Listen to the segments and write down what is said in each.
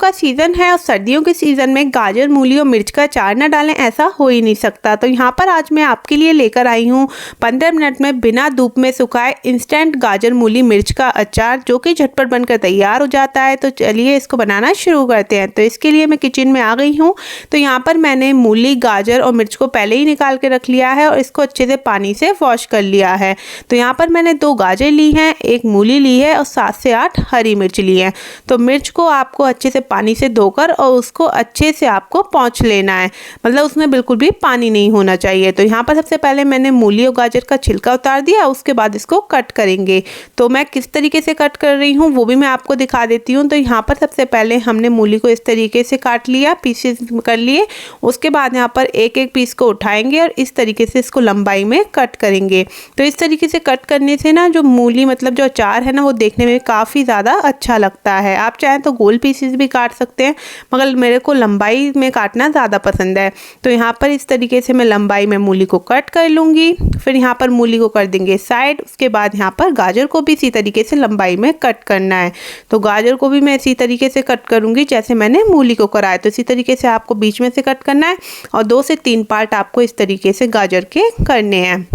का सीज़न है और सर्दियों के सीज़न में गाजर, मूली और मिर्च का अचार न डालें, ऐसा हो ही नहीं सकता। तो यहाँ पर आज मैं आपके लिए लेकर आई हूँ 15 मिनट में बिना धूप में सुखाए इंस्टेंट गाजर, मूली, मिर्च का अचार, जो कि झटपट बनकर तैयार हो जाता है। तो चलिए इसको बनाना शुरू करते हैं। तो इसके लिए मैं किचन में आ गई हूँ। तो यहाँ पर मैंने मूली, गाजर और मिर्च को पहले ही निकाल के रख लिया है और इसको अच्छे से पानी से वॉश कर लिया है। तो यहाँ पर मैंने 2 गाजर ली हैं, 1 मूली ली है और 7 से 8 हरी मिर्च ली है। तो मिर्च को आपको अच्छे से पानी से धोकर और उसको अच्छे से आपको पोंछ लेना है, मतलब उसमें बिल्कुल भी पानी नहीं होना चाहिए। तो यहाँ पर सबसे पहले मैंने मूली और गाजर का छिलका उतार दिया, उसके बाद इसको कट करेंगे। तो मैं किस तरीके से कट कर रही हूँ वो भी मैं आपको दिखा देती हूँ। तो यहाँ पर सबसे पहले हमने मूली को इस तरीके से काट लिया, पीसेस कर लिए। उसके बाद यहाँ पर एक एक पीस को उठाएंगे और इस तरीके से इसको लंबाई में कट करेंगे। तो इस तरीके से कट करने से ना जो मूली मतलब जो अचार है ना वो देखने में काफ़ी ज़्यादा अच्छा लगता है। आप चाहें तो गोल पीसेस भी काट सकते हैं, मगर मेरे को लंबाई में काटना ज़्यादा पसंद है। तो यहाँ पर इस तरीके से मैं लंबाई में मूली को कट कर लूँगी। फिर यहाँ पर मूली को कर देंगे साइड। उसके बाद यहाँ पर गाजर को भी इसी तरीके से लंबाई में कट करना है। तो गाजर को भी मैं इसी तरीके से कट करूँगी जैसे मैंने मूली को कराया। तो इसी तरीके से आपको बीच में से कट करना है और 2 से 3 पार्ट आपको इस तरीके से गाजर के करने हैं।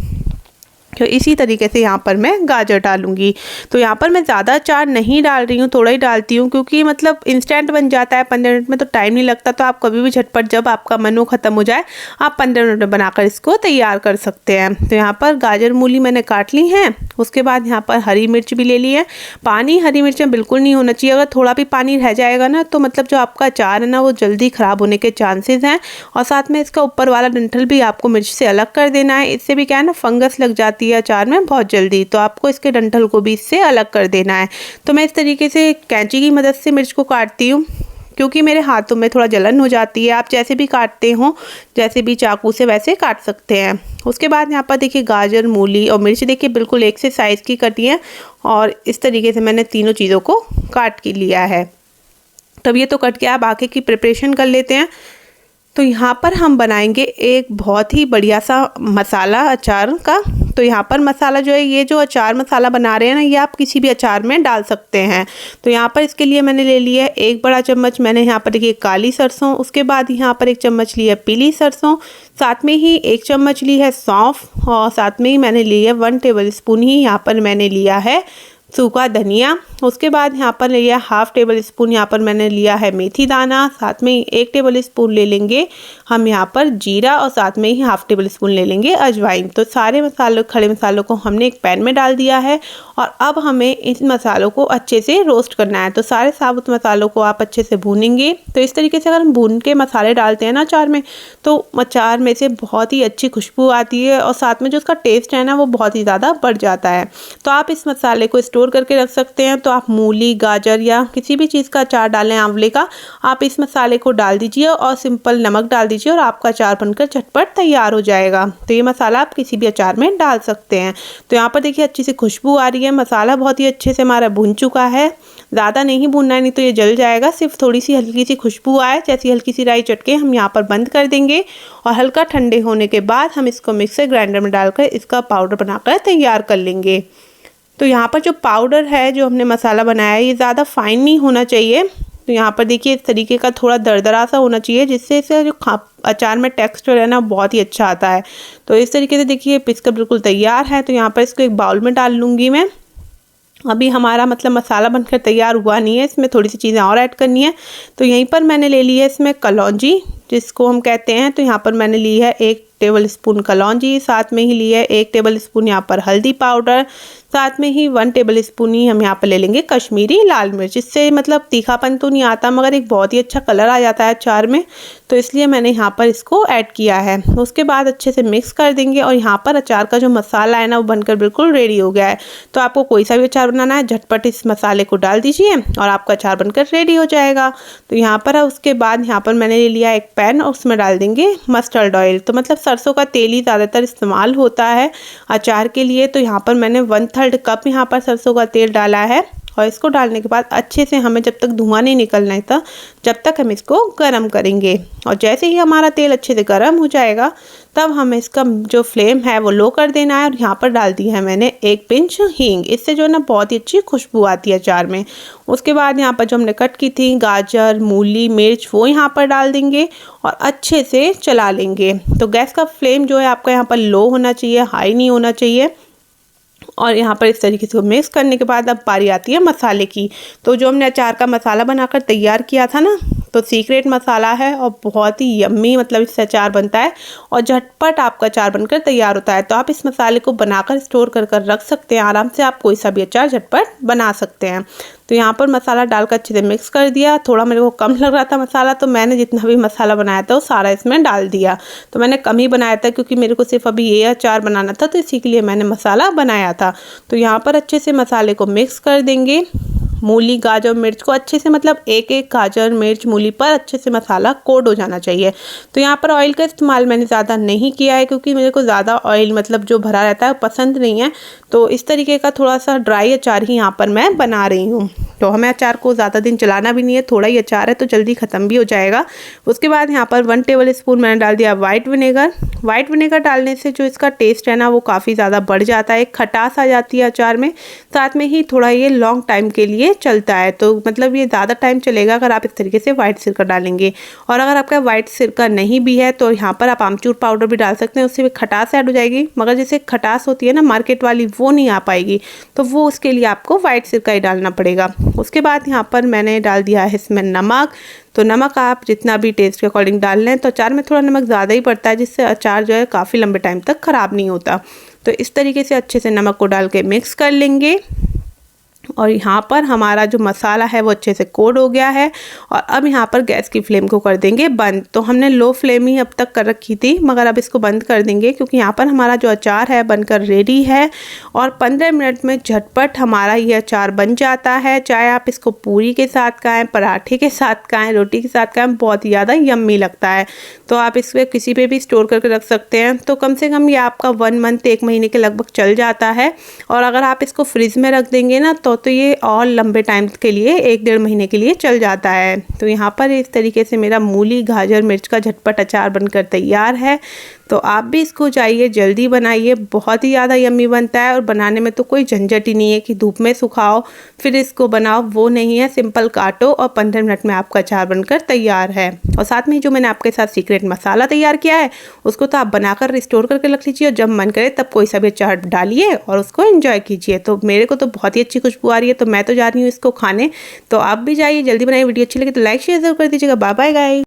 तो इसी तरीके से यहाँ पर मैं गाजर डालूंगी। तो यहाँ पर मैं ज़्यादा अचार नहीं डाल रही हूँ, थोड़ा ही डालती हूँ, क्योंकि मतलब इंस्टेंट बन जाता है 15 मिनट में, तो टाइम नहीं लगता। तो आप कभी भी झटपट जब आपका मन हो ख़त्म हो जाए, आप 15 मिनट में बनाकर इसको तैयार कर सकते हैं। तो यहाँ पर गाजर, मूली मैंने काट ली हैं। उसके बाद यहाँ पर हरी मिर्च भी ले ली है। पानी हरी मिर्च में बिल्कुल नहीं होना चाहिए। अगर थोड़ा भी पानी रह जाएगा ना तो मतलब जो आपका अचार है ना वो जल्दी ख़राब होने के चांसेस हैं। और साथ में इसका ऊपर वाला डंठल भी आपको मिर्च से अलग कर देना है। इससे भी क्या है ना, फंगस लग जाती है अचार में बहुत जल्दी। तो आपको इसके डंठल को भी इससे अलग कर देना है। तो मैं इस तरीके से कैंची की मदद से मिर्च को काटती हूँ, क्योंकि मेरे हाथों में थोड़ा जलन हो जाती है। आप जैसे भी काटते हो, जैसे भी चाकू से वैसे काट सकते हैं। उसके बाद यहाँ पर देखिए गाजर, मूली और मिर्च देखिए बिल्कुल एक से साइज़ की कटी है और इस तरीके से मैंने तीनों चीज़ों को काट के लिया है। तब ये तो कट के आप आगे की प्रिपरेशन कर लेते हैं। तो यहाँ पर हम बनाएंगे एक बहुत ही बढ़िया सा मसाला अचार का। तो यहाँ पर मसाला जो है, ये जो अचार मसाला बना रहे हैं ना, ये आप किसी भी अचार में डाल सकते हैं। तो यहाँ पर इसके लिए मैंने ले लिया है 1 बड़ा चम्मच, मैंने यहाँ पर देखिए काली सरसों। उसके बाद यहाँ पर 1 चम्मच ली है पीली सरसों। साथ में ही 1 चम्मच ली है सौंफ और साथ में ही मैंने ली है 1 टेबल स्पून ही यहाँ पर मैंने लिया है सूखा धनिया। उसके बाद यहाँ पर लिया 1/2 टेबल स्पून यहाँ पर मैंने लिया है मेथी दाना। साथ में 1 टेबल स्पून ले लेंगे हम यहाँ पर जीरा और साथ में ही 1/2 टेबल स्पून ले लेंगे अजवाइन। तो सारे मसालों, खड़े मसालों को हमने एक पैन में डाल दिया है और अब हमें इन मसालों को अच्छे से रोस्ट करना है। तो सारे साबुत मसालों को आप अच्छे से भूनेंगे। तो इस तरीके से अगर हम भून के मसाले डालते हैं ना अचार में, तो अचार में से बहुत ही अच्छी खुशबू आती है और साथ में जो उसका टेस्ट है ना वो बहुत ही ज़्यादा बढ़ जाता है। तो आप इस मसाले को स्टोर करके रख सकते हैं। तो आप मूली, गाजर या किसी भी चीज़ का अचार डालें, आंवले का, आप इस मसाले को डाल दीजिए और सिंपल नमक डाल दीजिए और आपका अचार बनकर झटपट तैयार हो जाएगा। तो ये मसाला आप किसी भी अचार में डाल सकते हैं। तो यहाँ पर देखिए अच्छी सी खुशबू आ रही है। मसाला बहुत ही अच्छे से हमारा भून चुका है। ज़्यादा नहीं भूनना है, नहीं तो ये जल जाएगा। सिर्फ थोड़ी सी हल्की सी खुशबू आए, जैसी हल्की सी राई चटके हम यहाँ पर बंद कर देंगे और हल्का ठंडे होने के बाद हम इसको मिक्सर ग्राइंडर में डालकर इसका पाउडर बनाकर तैयार कर लेंगे। तो यहाँ पर जो पाउडर है, जो हमने मसाला बनाया है, ये ज़्यादा फाइन नहीं होना चाहिए। तो यहाँ पर देखिए इस तरीके का थोड़ा दरदरा सा होना चाहिए, जिससे इसे जो अचार में टेक्सचर है ना बहुत ही अच्छा आता है। तो इस तरीके से देखिए पिसकर बिल्कुल तैयार है। तो यहाँ पर इसको एक बाउल में डाल लूँगी मैं। अभी हमारा मतलब मसाला बनकर तैयार हुआ नहीं है, इसमें थोड़ी सी चीज़ें और ऐड करनी है। तो यहीं पर मैंने ले ली है इसमें कलौंजी, जिसको हम कहते हैं। तो यहाँ पर मैंने ली है 1 टेबल स्पून कलौंजी। साथ में ही ली है 1 टेबल स्पून यहाँ पर हल्दी पाउडर। साथ में ही 1 टेबल स्पून ही हम यहाँ पर ले लेंगे कश्मीरी लाल मिर्च। इससे मतलब तीखापन तो नहीं आता, मगर एक बहुत ही अच्छा कलर आ जाता है अचार में। तो इसलिए मैंने यहाँ पर इसको ऐड किया है। उसके बाद अच्छे से मिक्स कर देंगे और यहाँ पर अचार का जो मसाला है ना वो बनकर बिल्कुल रेडी हो गया है। तो आपको कोई सा भी अचार बनाना है, झटपट इस मसाले को डाल दीजिए और आपका अचार बनकर रेडी हो जाएगा। तो यहाँ पर उसके बाद यहाँ पर मैंने ले लिया एक पैन और उसमें डाल देंगे मस्टर्ड ऑयल। तो मतलब सरसों का तेल ही ज़्यादातर इस्तेमाल होता है अचार के लिए। तो यहाँ पर मैंने 1/3 कप यहाँ पर सरसों का तेल डाला है और इसको डालने के बाद अच्छे से हमें जब तक धुआं नहीं निकलना है था जब तक हम इसको गरम करेंगे। और जैसे ही हमारा तेल अच्छे से गरम हो जाएगा तब हमें इसका जो फ्लेम है वो लो कर देना है। और यहाँ पर डाल दी है मैंने 1 पिंच हींग, इससे जो है ना बहुत ही अच्छी खुशबू आती है अचार में। उसके बाद यहाँ पर जो हमने कट की थी गाजर, मूली, मिर्च वो यहाँ पर डाल देंगे और अच्छे से चला लेंगे। तो गैस का फ्लेम जो है आपका यहाँ पर लो होना चाहिए, हाई नहीं होना चाहिए। और यहाँ पर इस तरीके से मिक्स करने के बाद अब बारी आती है मसाले की। तो जो हमने अचार का मसाला बनाकर तैयार किया था ना, तो सीक्रेट मसाला है और बहुत ही यम्मी मतलब इससे अचार बनता है और झटपट आपका अचार बनकर तैयार होता है। तो आप इस मसाले को बनाकर स्टोर कर रख सकते हैं, आराम से आप कोई सा भी अचार झटपट बना सकते हैं। तो यहाँ पर मसाला डालकर अच्छे से मिक्स कर दिया। थोड़ा मेरे को कम लग रहा था मसाला, तो मैंने जितना भी मसाला बनाया था वो सारा इसमें डाल दिया। तो मैंने कम ही बनाया था क्योंकि मेरे को सिर्फ अभी ये अचार बनाना था, तो इसी के लिए मैंने मसाला बनाया था। तो यहाँ पर अच्छे से मसाले को मिक्स कर देंगे। मूली, गाजर, मिर्च को अच्छे से मतलब एक एक गाजर, मिर्च, मूली पर अच्छे से मसाला कोट हो जाना चाहिए। तो यहाँ पर ऑयल का इस्तेमाल मैंने ज़्यादा नहीं किया है क्योंकि मेरे को ज़्यादा ऑयल मतलब जो भरा रहता है पसंद नहीं है। तो इस तरीके का थोड़ा सा ड्राई अचार ही यहाँ पर मैं बना रही हूँ। तो हमें अचार को ज़्यादा दिन चलाना भी नहीं है, थोड़ा ही अचार है तो जल्दी ख़त्म भी हो जाएगा। उसके बाद यहाँ पर 1 टेबल स्पून मैंने डाल दिया वाइट विनेगर। वाइट विनेगर डालने से जो इसका टेस्ट है ना वो काफ़ी ज़्यादा बढ़ जाता है, खटास आ जाती है अचार में। साथ में ही थोड़ा ये लॉन्ग टाइम के लिए चलता है, तो मतलब ये ज़्यादा टाइम चलेगा अगर आप इस तरीके से वाइट सिरका डालेंगे। और अगर आपका वाइट सिरका नहीं भी है तो यहाँ पर आप आमचूर पाउडर भी डाल सकते हैं, उससे भी खटास ऐड हो जाएगी। मगर जैसे खटास होती है ना मार्केट वाली, वो नहीं आ पाएगी, तो वो उसके लिए आपको वाइट सिरका ही डालना पड़ेगा। उसके बाद यहाँ पर मैंने डाल दिया है इसमें नमक। तो नमक आप जितना भी टेस्ट के अकॉर्डिंग डाल लें। तो अचार में थोड़ा नमक ज़्यादा ही पड़ता है जिससे अचार जो है काफ़ी लंबे टाइम तक ख़राब नहीं होता। तो इस तरीके से अच्छे से नमक को डाल के मिक्स कर लेंगे। और यहाँ पर हमारा जो मसाला है वो अच्छे से कोट हो गया है। और अब यहाँ पर गैस की फ्लेम को कर देंगे बंद। तो हमने लो फ्लेम ही अब तक कर रखी थी, मगर अब इसको बंद कर देंगे क्योंकि यहाँ पर हमारा जो अचार है बनकर रेडी है। और 15 मिनट में झटपट हमारा ये अचार बन जाता है। चाहे आप इसको पूरी के साथ खाएं, पराठे के साथ खाएं, रोटी के साथ खाएं, बहुत ही ज़्यादा यम्मी लगता है। तो आप इसमें किसी पे भी स्टोर करके रख सकते हैं। तो कम से कम ये आपका 1 मंथ 1 महीने के लगभग चल जाता है। और अगर आप इसको फ्रिज में रख देंगे ना तो ये और लंबे टाइम के लिए 1-1.5 महीने के लिए चल जाता है। तो यहाँ पर इस तरीके से मेरा मूली, गाजर, मिर्च का झटपट अचार बनकर तैयार है। तो आप भी इसको जाइए, जल्दी बनाइए, बहुत ही ज़्यादा यम्मी बनता है। और बनाने में तो कोई झंझट ही नहीं है कि धूप में सुखाओ फिर इसको बनाओ, वो नहीं है। सिंपल काटो और 15 मिनट में आपका अचार बनकर तैयार है। और साथ में जो मैंने आपके साथ सीक्रेट मसाला तैयार किया है उसको तो आप बनाकर स्टोर करके रख लीजिए और जब मन करे तब कोई सा भी अचार डालिए और उसको एंजॉय कीजिए। तो मेरे को तो बहुत ही अच्छी खुशबू आ रही है, तो मैं तो जा रही हूँ इसको खाने। तो आप भी जाइए, जल्दी बनाइए। वीडियो अच्छी लगी तो लाइक शेयर जरूर कर दीजिएगा। Bye bye guys.